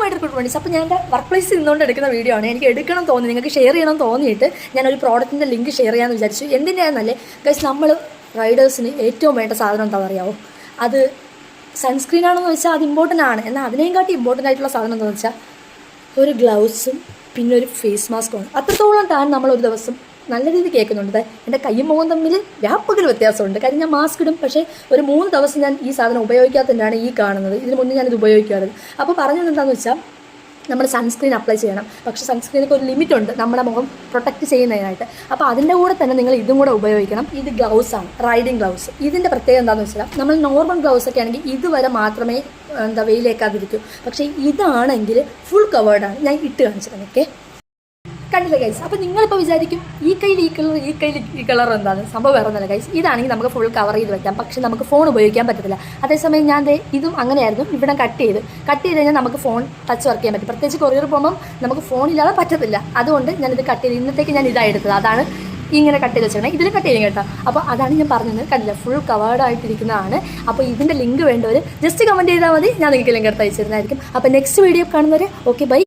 My good morning. അപ്പോൾ ഞാൻ എൻ്റെ വർക്ക് പ്ലേസിൽ നിന്നുകൊണ്ട് എടുക്കുന്ന വീഡിയോ ആണ്. എനിക്ക് എടുക്കണം തോന്നി, നിങ്ങൾക്ക് ഷെയർ ചെയ്യണം തോന്നിയിട്ട് ഞാനൊരു പ്രോഡക്റ്റിൻ്റെ ലിങ്ക് ഷെയർ ചെയ്യാമെന്ന് വിചാരിച്ചു. എന്തിനാണെന്നല്ലേ ഗൈസ്, നമ്മൾ റൈഡേഴ്സിന് ഏറ്റവും വേണ്ട സാധനം എന്താണെന്ന് അറിയാമോ? അത് സൺസ്ക്രീൻ ആണെന്ന് വെച്ചാൽ അത് ഇമ്പോർട്ടൻ്റ് ആണ്. എന്നാൽ അതിനേയും കാട്ടി ഇമ്പോർട്ടൻ്റ് ആയിട്ടുള്ള സാധനം എന്താണെന്ന് വെച്ചാൽ ഒരു ഗ്ലൗസും പിന്നെ ഒരു ഫേസ് മാസ്കുമാണ്. അത്രത്തോളം ടാൻ നമ്മളൊരു ദിവസം നല്ല രീതിയിൽ കേൾക്കുന്നുണ്ട്. എൻ്റെ കയ്യും മുഖം തമ്മിൽ വ്യാപക വ്യത്യാസമുണ്ട്. കാര്യം ഞാൻ മാസ്ക് ഇടും, പക്ഷേ ഒരു 3 ദിവസം ഞാൻ ഈ സാധനം ഉപയോഗിക്കാത്തതിനാണ് ഈ കാണുന്നത്. ഇതിന് മുന്നേ ഞാനിത് ഉപയോഗിക്കാറുണ്ട്. അപ്പോൾ പറഞ്ഞത് എന്താണെന്ന് വെച്ചാൽ നമ്മൾ സൺസ്ക്രീൻ അപ്ലൈ ചെയ്യണം. പക്ഷേ സൺസ്ക്രീനൊക്കെ ഒരു ലിമിറ്റുണ്ട് നമ്മുടെ മുഖം പ്രൊട്ടക്റ്റ് ചെയ്യുന്നതിനായിട്ട്. അപ്പോൾ അതിൻ്റെ കൂടെ തന്നെ നിങ്ങൾ ഇതും കൂടെ ഉപയോഗിക്കണം. ഇത് ഗ്ലൗസാണ്, റൈഡിങ് ഗ്ലൗസ്. ഇതിൻ്റെ പ്രത്യേകത എന്താണെന്ന് വെച്ചാൽ നമ്മൾ നോർമൽ ഗ്ലൗസൊക്കെ ആണെങ്കിൽ ഇതുവരെ മാത്രമേ വെയിലേക്കാതിരിക്കൂ. പക്ഷേ ഇതാണെങ്കിൽ ഫുൾ കവേർഡാണ്. ഞാൻ ഇട്ട് കാണിച്ചത് ഓക്കെ, കണ്ടില്ല ഗൈസ്. അപ്പോൾ നിങ്ങളിപ്പോൾ വിചാരിക്കും ഈ കയ്യിൽ ഈ കളർ എന്താണ് സംഭവം? വേറെ ഒന്നുമല്ല ഗൈസ്, ഇതാണെങ്കിൽ നമുക്ക് ഫുൾ കവർ ചെയ്ത് വെക്കാം. പക്ഷേ നമുക്ക് ഫോൺ ഉപയോഗിക്കാൻ പറ്റത്തില്ല. അതേസമയം ഞാൻ ഇതും അങ്ങനെയായിരുന്നു. ഇവിടെ കട്ട് ചെയ്ത് കഴിഞ്ഞാൽ നമുക്ക് ഫോൺ ടച്ച് വർക്ക് ചെയ്യാൻ പറ്റും. പ്രത്യേകിച്ച് കൊറിയർ പോകുമ്പം നമുക്ക് ഫോണില്ലാതെ പറ്റത്തില്ല. അതുകൊണ്ട് ഞാനിത് കട്ട് ചെയ്ത് ഇന്നത്തേക്ക് ഞാൻ ഇതായി എടുത്തത്. അതാണ് ഇങ്ങനെ കട്ട് ചെയ്ത് വെച്ചേക്കണേ. ഇതിൽ കട്ട് ചെയ്യും കേട്ടോ. അപ്പോൾ അതാണ് ഞാൻ പറഞ്ഞത്. കണ്ടില്ല, ഫുൾ കവേർഡായിട്ടിരിക്കുന്നതാണ്. അപ്പോൾ ഇതിൻ്റെ ലിങ്ക് വേണ്ടവർ ജസ്റ്റ് കമൻറ്റ് ചെയ്താൽ മതി. ഞാൻ നിങ്ങൾക്ക് ലിങ്ക് എടുത്ത് അയച്ചിരുന്നതായിരിക്കും. അപ്പോൾ നെക്സ്റ്റ് വീഡിയോ കാണുന്നവരെ ഓക്കെ ബൈ.